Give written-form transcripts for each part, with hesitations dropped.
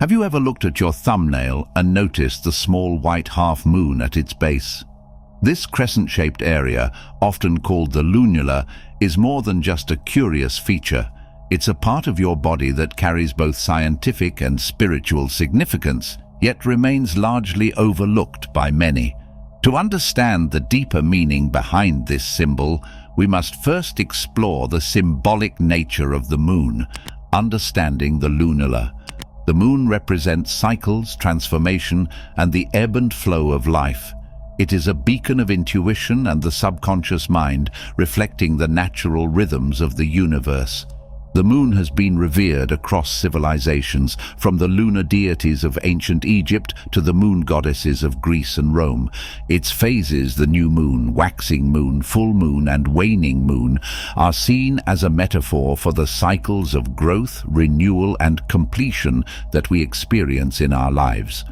Have you ever looked at your thumbnail and noticed the small white half moon at its base? This crescent-shaped area, often called the lunula, is more than just a curious feature. It's a part of your body that carries both scientific and spiritual significance, yet remains largely overlooked by many. To understand the deeper meaning behind this symbol, we must first explore the symbolic nature of the moon, understanding the lunula. The moon represents cycles, transformation, and the ebb and flow of life. It is a beacon of intuition and the subconscious mind, reflecting the natural rhythms of the universe. The moon has been revered across civilizations, from the lunar deities of ancient Egypt to the moon goddesses of Greece and Rome. Its phases, the new moon, waxing moon, full moon, and waning moon, are seen as a metaphor for the cycles of growth, renewal, and completion that we experience in our lives.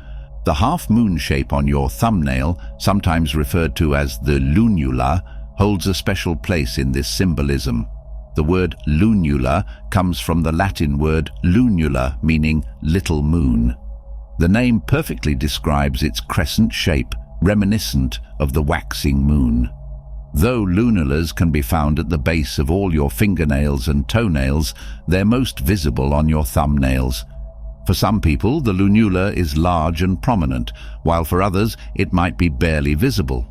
The half-moon shape on your thumbnail, sometimes referred to as the lunula, holds a special place in this symbolism. The word lunula comes from the Latin word lunula, meaning little moon. The name perfectly describes its crescent shape, reminiscent of the waxing moon. Though lunulas can be found at the base of all your fingernails and toenails, they're most visible on your thumbnails. For some people, the lunula is large and prominent, while for others it might be barely visible.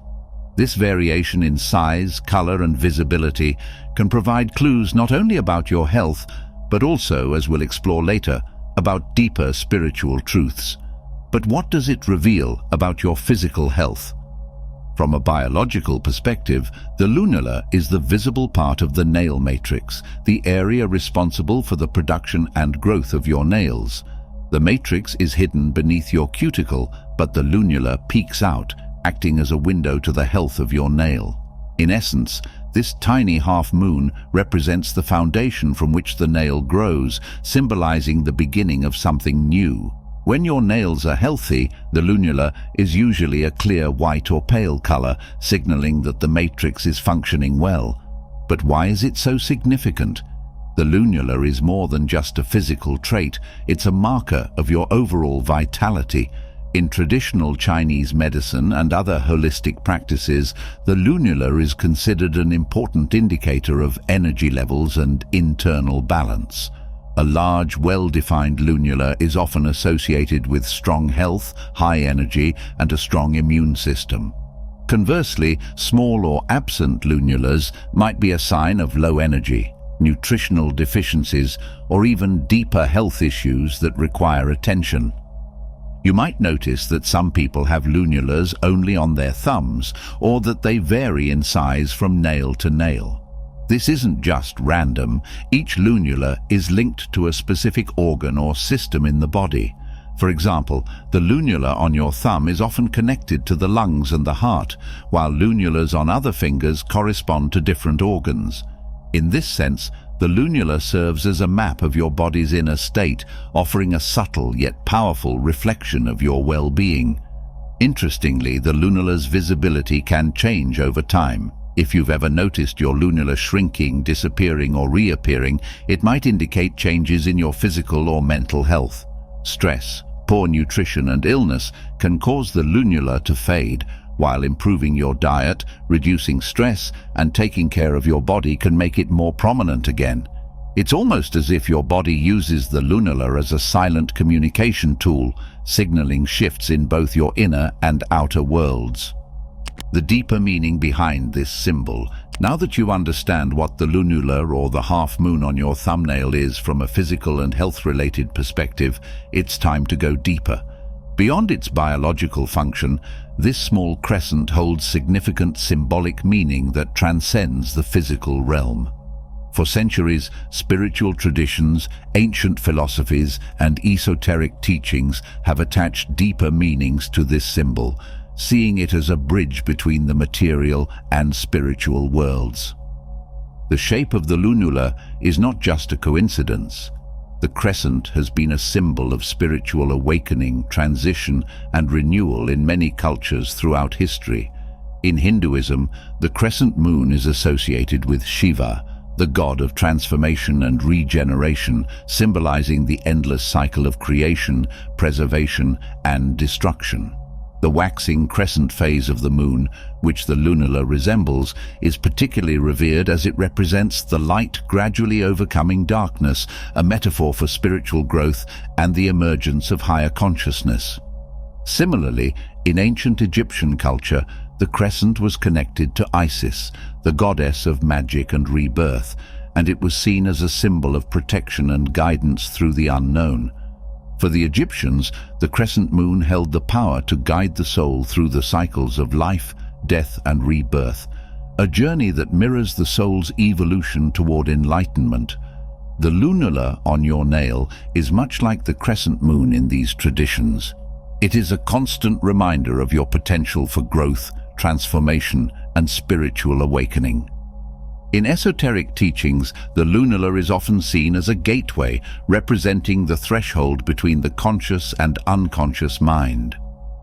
This variation in size, color, and visibility can provide clues not only about your health, but also, as we'll explore later, about deeper spiritual truths. But what does it reveal about your physical health? From a biological perspective, the lunula is the visible part of the nail matrix, the area responsible for the production and growth of your nails. The matrix is hidden beneath your cuticle, but the lunula peeks out, acting as a window to the health of your nail. In essence, this tiny half-moon represents the foundation from which the nail grows, symbolizing the beginning of something new. When your nails are healthy, the lunula is usually a clear white or pale color, signaling that the matrix is functioning well. But why is it so significant? The lunula is more than just a physical trait, it's a marker of your overall vitality. In traditional Chinese medicine and other holistic practices, the lunula is considered an important indicator of energy levels and internal balance. A large, well-defined lunula is often associated with strong health, high energy, and a strong immune system. Conversely, small or absent lunulas might be a sign of low energy, nutritional deficiencies, or even deeper health issues that require attention. You might notice that some people have lunulas only on their thumbs, or that they vary in size from nail to nail. This isn't just random. Each lunula is linked to a specific organ or system in the body. For example, the lunula on your thumb is often connected to the lungs and the heart, while lunulas on other fingers correspond to different organs. In this sense, the lunula serves as a map of your body's inner state, offering a subtle yet powerful reflection of your well-being. Interestingly, the lunula's visibility can change over time. If you've ever noticed your lunula shrinking, disappearing, or reappearing, it might indicate changes in your physical or mental health. Stress, poor nutrition, and illness can cause the lunula to fade, while improving your diet, reducing stress, and taking care of your body can make it more prominent again. It's almost as if your body uses the lunula as a silent communication tool, signaling shifts in both your inner and outer worlds. The deeper meaning behind this symbol. Now that you understand what the lunula or the half-moon on your thumbnail is from a physical and health-related perspective, it's time to go deeper. Beyond its biological function, this small crescent holds significant symbolic meaning that transcends the physical realm. For centuries, spiritual traditions, ancient philosophies, and esoteric teachings have attached deeper meanings to this symbol, seeing it as a bridge between the material and spiritual worlds. The shape of the lunula is not just a coincidence. The crescent has been a symbol of spiritual awakening, transition, and renewal in many cultures throughout history. In Hinduism, the crescent moon is associated with Shiva, the god of transformation and regeneration, symbolizing the endless cycle of creation, preservation, and destruction. The waxing crescent phase of the moon, which the lunula resembles, is particularly revered as it represents the light gradually overcoming darkness, a metaphor for spiritual growth and the emergence of higher consciousness. Similarly, in ancient Egyptian culture, the crescent was connected to Isis, the goddess of magic and rebirth, and it was seen as a symbol of protection and guidance through the unknown. For the Egyptians, the crescent moon held the power to guide the soul through the cycles of life, death, and rebirth, a journey that mirrors the soul's evolution toward enlightenment. The lunula on your nail is much like the crescent moon in these traditions. It is a constant reminder of your potential for growth, transformation, and spiritual awakening. In esoteric teachings, the lunula is often seen as a gateway, representing the threshold between the conscious and unconscious mind.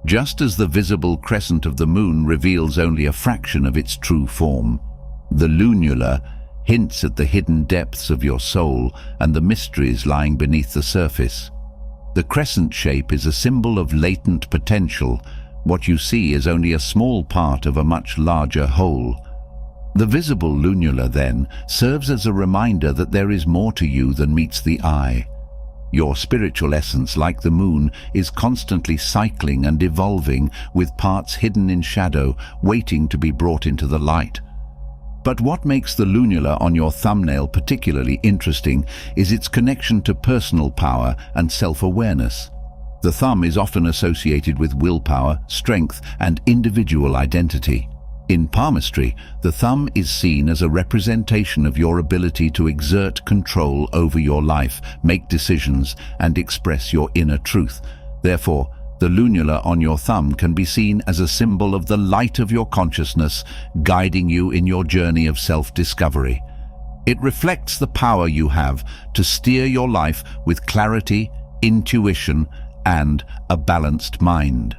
Just as the visible crescent of the moon reveals only a fraction of its true form, the lunula hints at the hidden depths of your soul and the mysteries lying beneath the surface. The crescent shape is a symbol of latent potential. What you see is only a small part of a much larger whole. The visible lunula, then, serves as a reminder that there is more to you than meets the eye. Your spiritual essence, like the moon, is constantly cycling and evolving, with parts hidden in shadow, waiting to be brought into the light. But what makes the lunula on your thumbnail particularly interesting is its connection to personal power and self-awareness. The thumb is often associated with willpower, strength, and individual identity. In palmistry, the thumb is seen as a representation of your ability to exert control over your life, make decisions, and express your inner truth. Therefore, the lunula on your thumb can be seen as a symbol of the light of your consciousness, guiding you in your journey of self-discovery. It reflects the power you have to steer your life with clarity, intuition, and a balanced mind.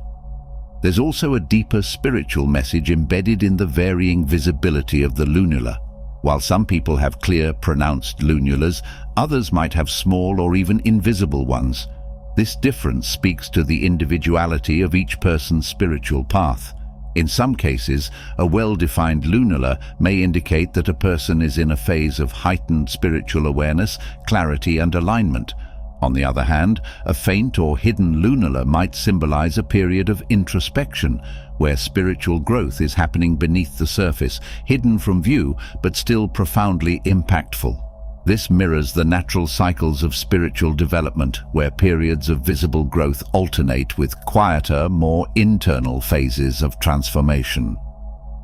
There's also a deeper spiritual message embedded in the varying visibility of the lunula. While some people have clear, pronounced lunulas, others might have small or even invisible ones. This difference speaks to the individuality of each person's spiritual path. In some cases, a well-defined lunula may indicate that a person is in a phase of heightened spiritual awareness, clarity, and alignment. On the other hand, a faint or hidden lunula might symbolize a period of introspection, where spiritual growth is happening beneath the surface, hidden from view, but still profoundly impactful. This mirrors the natural cycles of spiritual development, where periods of visible growth alternate with quieter, more internal phases of transformation.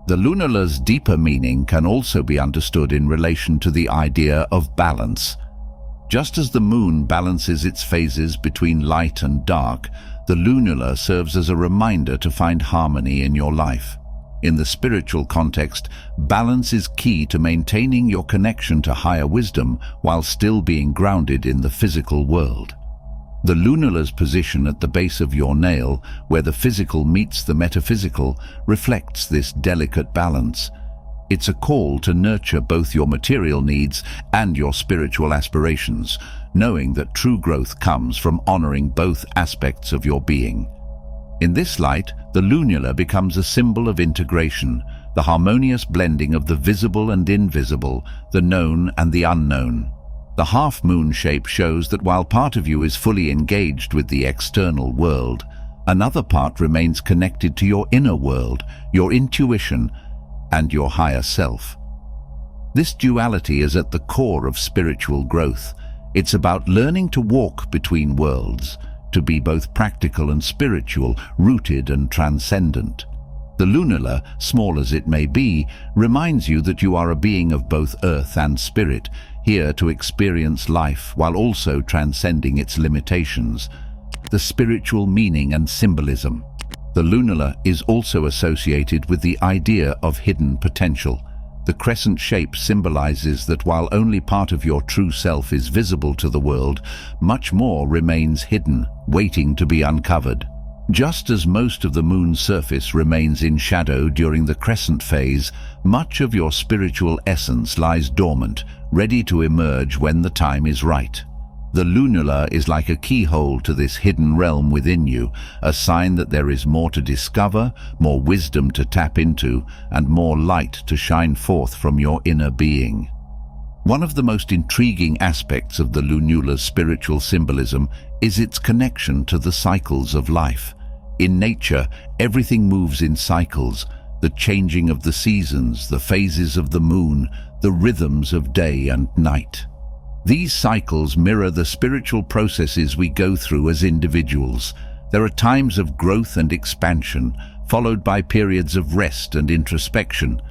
The lunula's deeper meaning can also be understood in relation to the idea of balance. Just as the moon balances its phases between light and dark, the lunula serves as a reminder to find harmony in your life. In the spiritual context, balance is key to maintaining your connection to higher wisdom while still being grounded in the physical world. The lunula's position at the base of your nail, where the physical meets the metaphysical, reflects this delicate balance. It's a call to nurture both your material needs and your spiritual aspirations, knowing that true growth comes from honoring both aspects of your being. In this light, the lunula becomes a symbol of integration, the harmonious blending of the visible and invisible, the known and the unknown. The half-moon shape shows that while part of you is fully engaged with the external world, another part remains connected to your inner world, your intuition, and your higher self. This duality is at the core of spiritual growth. It's about learning to walk between worlds, to be both practical and spiritual, rooted and transcendent. The lunula, small as it may be, reminds you that you are a being of both earth and spirit, here to experience life while also transcending its limitations. The spiritual meaning and symbolism. The lunula is also associated with the idea of hidden potential. The crescent shape symbolizes that while only part of your true self is visible to the world, much more remains hidden, waiting to be uncovered. Just as most of the moon's surface remains in shadow during the crescent phase, much of your spiritual essence lies dormant, ready to emerge when the time is right. The lunula is like a keyhole to this hidden realm within you, a sign that there is more to discover, more wisdom to tap into, and more light to shine forth from your inner being. One of the most intriguing aspects of the lunula's spiritual symbolism is its connection to the cycles of life. In nature, everything moves in cycles, the changing of the seasons, the phases of the moon, the rhythms of day and night. These cycles mirror the spiritual processes we go through as individuals. There are times of growth and expansion, followed by periods of rest and introspection.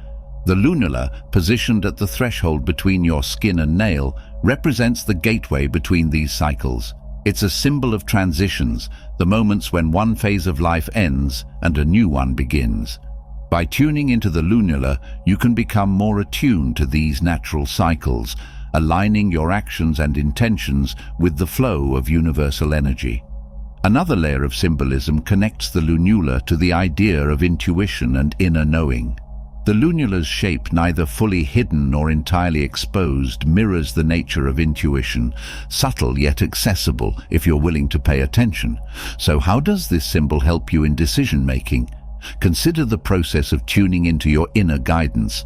The lunula, positioned at the threshold between your skin and nail, represents the gateway between these cycles. It's a symbol of transitions, the moments when one phase of life ends and a new one begins. By tuning into the lunula, you can become more attuned to these natural cycles, aligning your actions and intentions with the flow of universal energy. Another layer of symbolism connects the lunula to the idea of intuition and inner knowing. The lunula's shape, neither fully hidden nor entirely exposed, mirrors the nature of intuition, subtle yet accessible if you're willing to pay attention. So how does this symbol help you in decision-making? Consider the process of tuning into your inner guidance.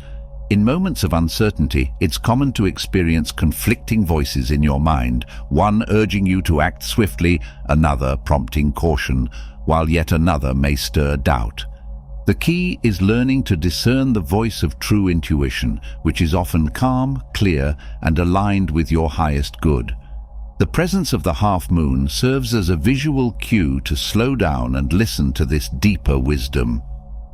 In moments of uncertainty, it's common to experience conflicting voices in your mind, one urging you to act swiftly, another prompting caution, while yet another may stir doubt. The key is learning to discern the voice of true intuition, which is often calm, clear, and aligned with your highest good. The presence of the half moon serves as a visual cue to slow down and listen to this deeper wisdom.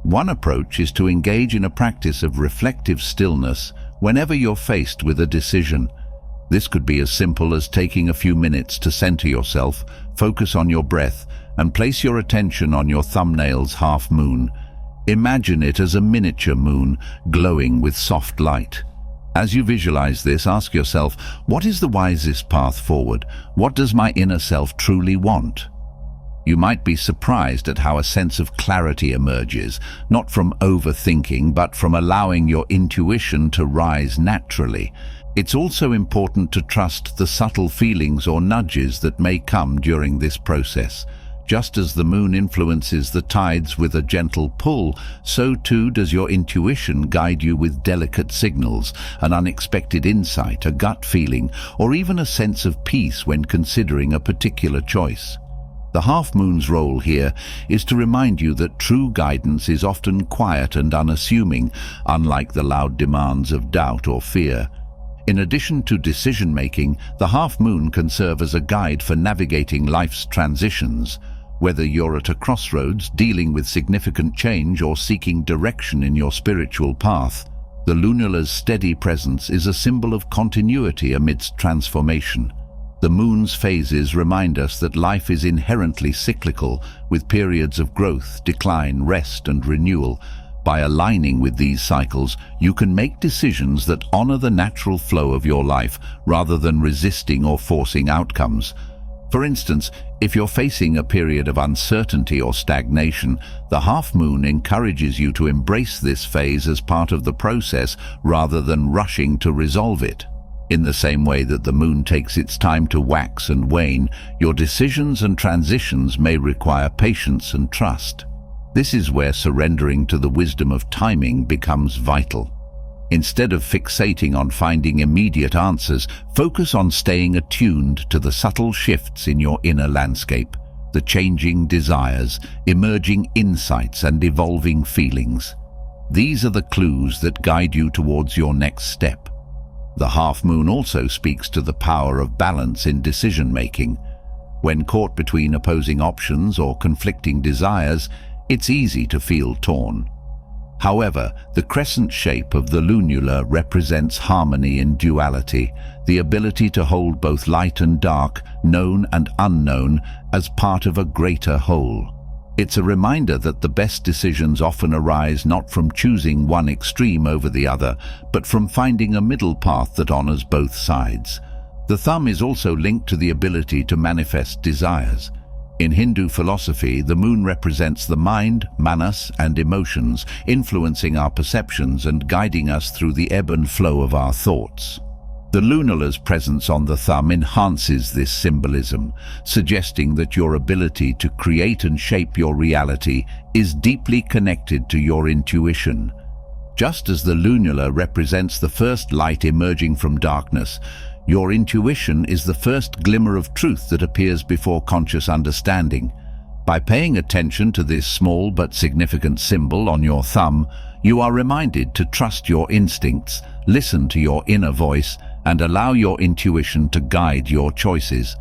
One approach is to engage in a practice of reflective stillness whenever you're faced with a decision. This could be as simple as taking a few minutes to center yourself, focus on your breath, and place your attention on your thumbnail's half moon. Imagine it as a miniature moon, glowing with soft light. As you visualize this, ask yourself, what is the wisest path forward? What does my inner self truly want? You might be surprised at how a sense of clarity emerges, not from overthinking, but from allowing your intuition to rise naturally. It's also important to trust the subtle feelings or nudges that may come during this process. Just as the moon influences the tides with a gentle pull, so too does your intuition guide you with delicate signals, an unexpected insight, a gut feeling, or even a sense of peace when considering a particular choice. The half-moon's role here is to remind you that true guidance is often quiet and unassuming, unlike the loud demands of doubt or fear. In addition to decision-making, the half-moon can serve as a guide for navigating life's transitions. Whether you're at a crossroads, dealing with significant change, or seeking direction in your spiritual path, the lunula's steady presence is a symbol of continuity amidst transformation. The moon's phases remind us that life is inherently cyclical, with periods of growth, decline, rest, and renewal. By aligning with these cycles, you can make decisions that honor the natural flow of your life rather than resisting or forcing outcomes. For instance, if you're facing a period of uncertainty or stagnation, the half-moon encourages you to embrace this phase as part of the process rather than rushing to resolve it. In the same way that the moon takes its time to wax and wane, your decisions and transitions may require patience and trust. This is where surrendering to the wisdom of timing becomes vital. Instead of fixating on finding immediate answers, focus on staying attuned to the subtle shifts in your inner landscape, the changing desires, emerging insights, and evolving feelings. These are the clues that guide you towards your next step. The half-moon also speaks to the power of balance in decision-making. When caught between opposing options or conflicting desires, it's easy to feel torn. However, the crescent shape of the lunula represents harmony in duality, the ability to hold both light and dark, known and unknown, as part of a greater whole. It's a reminder that the best decisions often arise not from choosing one extreme over the other, but from finding a middle path that honors both sides. The thumb is also linked to the ability to manifest desires. In Hindu philosophy, the moon represents the mind, manas, and emotions, influencing our perceptions and guiding us through the ebb and flow of our thoughts. The lunula's presence on the thumb enhances this symbolism, suggesting that your ability to create and shape your reality is deeply connected to your intuition. Just as the lunula represents the first light emerging from darkness, your intuition is the first glimmer of truth that appears before conscious understanding. By paying attention to this small but significant symbol on your thumb, you are reminded to trust your instincts, listen to your inner voice, and allow your intuition to guide your choices.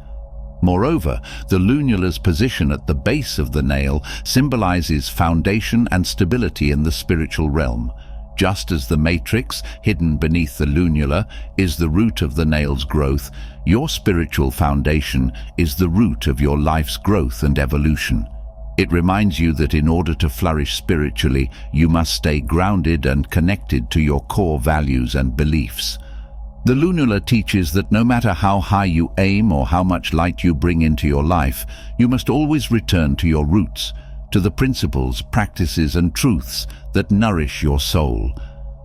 Moreover, the lunula's position at the base of the nail symbolizes foundation and stability in the spiritual realm. Just as the matrix, hidden beneath the lunula, is the root of the nail's growth, your spiritual foundation is the root of your life's growth and evolution. It reminds you that in order to flourish spiritually, you must stay grounded and connected to your core values and beliefs. The lunula teaches that no matter how high you aim or how much light you bring into your life, you must always return to your roots, to the principles, practices, and truths that nourish your soul.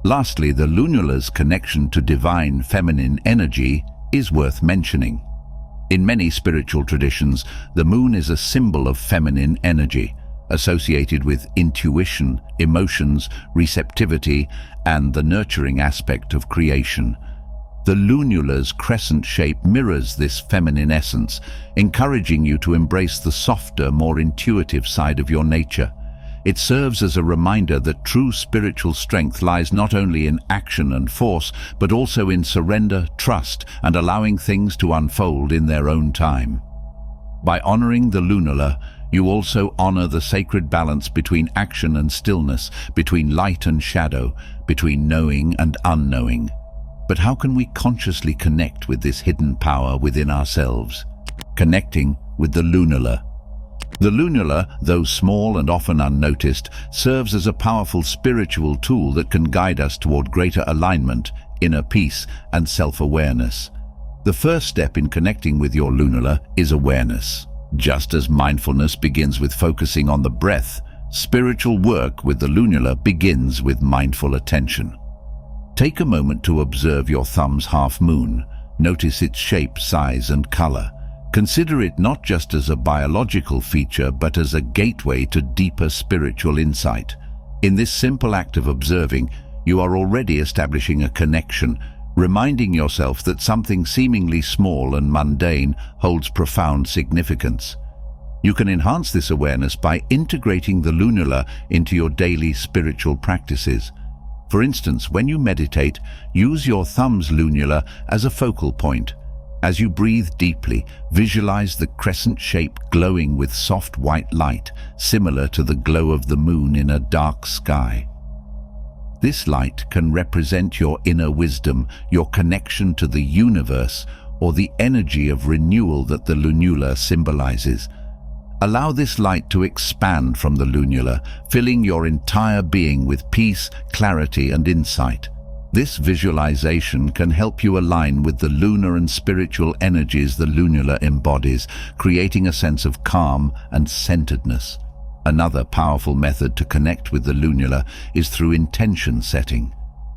Lastly, the lunula's connection to divine feminine energy is worth mentioning. In many spiritual traditions, the moon is a symbol of feminine energy, associated with intuition, emotions, receptivity, and the nurturing aspect of creation. The lunula's crescent shape mirrors this feminine essence, encouraging you to embrace the softer, more intuitive side of your nature. It serves as a reminder that true spiritual strength lies not only in action and force, but also in surrender, trust, and allowing things to unfold in their own time. By honoring the lunula, you also honor the sacred balance between action and stillness, between light and shadow, between knowing and unknowing. But how can we consciously connect with this hidden power within ourselves? Connecting with the lunula. The lunula, though small and often unnoticed, serves as a powerful spiritual tool that can guide us toward greater alignment, inner peace, and self-awareness. The first step in connecting with your lunula is awareness. Just as mindfulness begins with focusing on the breath, spiritual work with the lunula begins with mindful attention. Take a moment to observe your thumb's half moon. Notice its shape, size, and color. Consider it not just as a biological feature, but as a gateway to deeper spiritual insight. In this simple act of observing, you are already establishing a connection, reminding yourself that something seemingly small and mundane holds profound significance. You can enhance this awareness by integrating the lunula into your daily spiritual practices. For instance, when you meditate, use your thumb's lunula as a focal point. As you breathe deeply, visualize the crescent shape glowing with soft white light, similar to the glow of the moon in a dark sky. This light can represent your inner wisdom, your connection to the universe, or the energy of renewal that the lunula symbolizes. Allow this light to expand from the lunula, filling your entire being with peace, clarity, and insight. This visualization can help you align with the lunar and spiritual energies the lunula embodies, creating a sense of calm and centeredness. Another powerful method to connect with the lunula is through intention setting.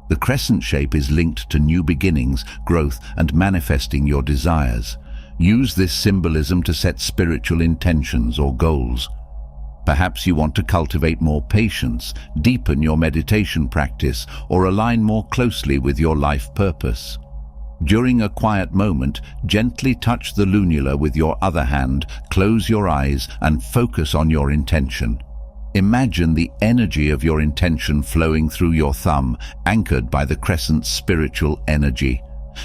The crescent shape is linked to new beginnings, growth, and manifesting your desires. Use this symbolism to set spiritual intentions or goals. Perhaps you want to cultivate more patience, deepen your meditation practice, or align more closely with your life purpose. During a quiet moment, gently touch the lunula with your other hand, close your eyes, and focus on your intention. Imagine the energy of your intention flowing through your thumb, anchored by the crescent's spiritual energy.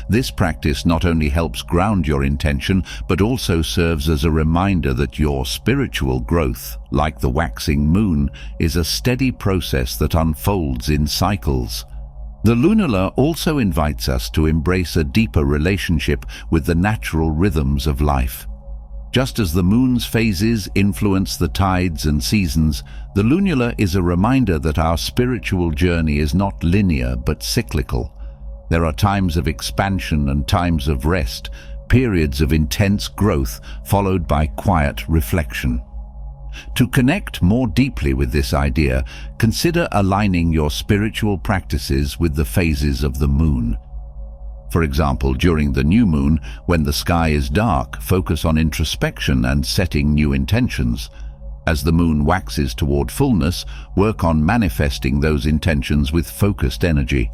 This practice not only helps ground your intention, but also serves as a reminder that your spiritual growth, like the waxing moon, is a steady process that unfolds in cycles. The lunula also invites us to embrace a deeper relationship with the natural rhythms of life. Just as the moon's phases influence the tides and seasons, the lunula is a reminder that our spiritual journey is not linear but cyclical. There are times of expansion and times of rest, periods of intense growth followed by quiet reflection. To connect more deeply with this idea, consider aligning your spiritual practices with the phases of the moon. For example, during the new moon, when the sky is dark, focus on introspection and setting new intentions. As the moon waxes toward fullness, work on manifesting those intentions with focused energy.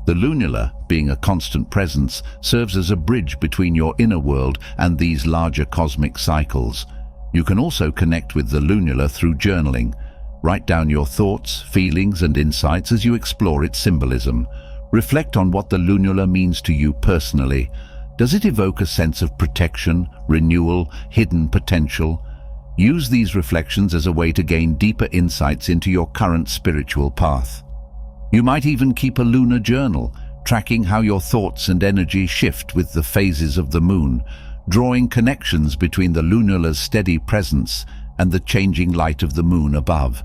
The lunula, being a constant presence, serves as a bridge between your inner world and these larger cosmic cycles. You can also connect with the lunula through journaling. Write down your thoughts, feelings, and insights as you explore its symbolism. Reflect on what the lunula means to you personally. Does it evoke a sense of protection, renewal, hidden potential? Use these reflections as a way to gain deeper insights into your current spiritual path. You might even keep a lunar journal, tracking how your thoughts and energy shift with the phases of the moon, drawing connections between the lunula's steady presence and the changing light of the moon above.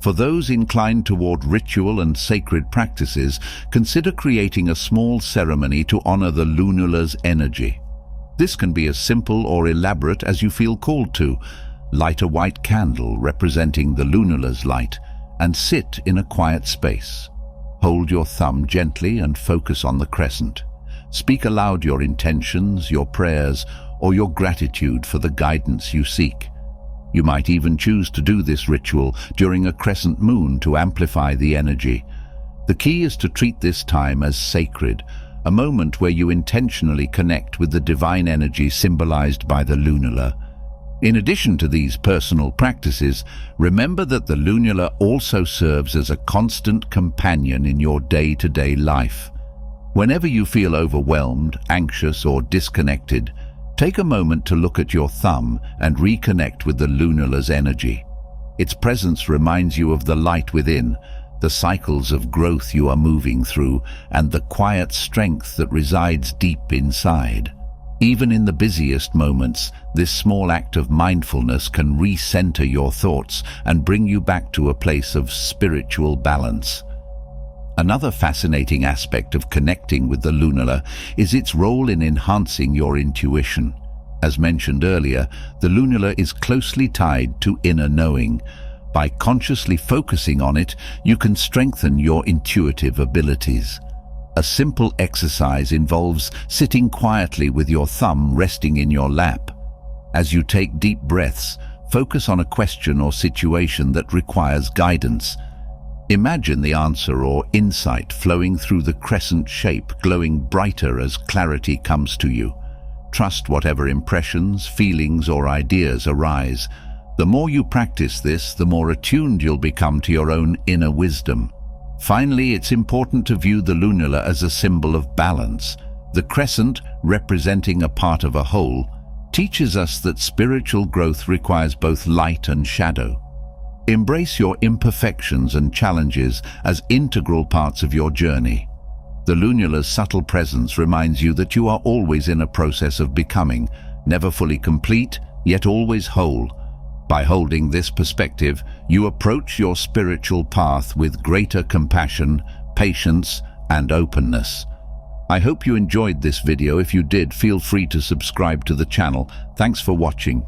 For those inclined toward ritual and sacred practices, consider creating a small ceremony to honor the lunula's energy. This can be as simple or elaborate as you feel called to. Light a white candle representing the lunula's light and sit in a quiet space. Hold your thumb gently and focus on the crescent. Speak aloud your intentions, your prayers, or your gratitude for the guidance you seek. You might even choose to do this ritual during a crescent moon to amplify the energy. The key is to treat this time as sacred, a moment where you intentionally connect with the divine energy symbolized by the lunula. In addition to these personal practices, remember that the lunula also serves as a constant companion in your day-to-day life. Whenever you feel overwhelmed, anxious, or disconnected, take a moment to look at your thumb and reconnect with the lunula's energy. Its presence reminds you of the light within, the cycles of growth you are moving through, and the quiet strength that resides deep inside. Even in the busiest moments, this small act of mindfulness can recenter your thoughts and bring you back to a place of spiritual balance. Another fascinating aspect of connecting with the lunula is its role in enhancing your intuition. As mentioned earlier, the lunula is closely tied to inner knowing. By consciously focusing on it, you can strengthen your intuitive abilities. A simple exercise involves sitting quietly with your thumb resting in your lap. As you take deep breaths, focus on a question or situation that requires guidance. Imagine the answer or insight flowing through the crescent shape, glowing brighter as clarity comes to you. Trust whatever impressions, feelings, or ideas arise. The more you practice this, the more attuned you'll become to your own inner wisdom. Finally, it's important to view the lunula as a symbol of balance. The crescent, representing a part of a whole, teaches us that spiritual growth requires both light and shadow. Embrace your imperfections and challenges as integral parts of your journey. The lunula's subtle presence reminds you that you are always in a process of becoming, never fully complete, yet always whole. By holding this perspective, you approach your spiritual path with greater compassion, patience, and openness. I hope you enjoyed this video. If you did, feel free to subscribe to the channel. Thanks for watching.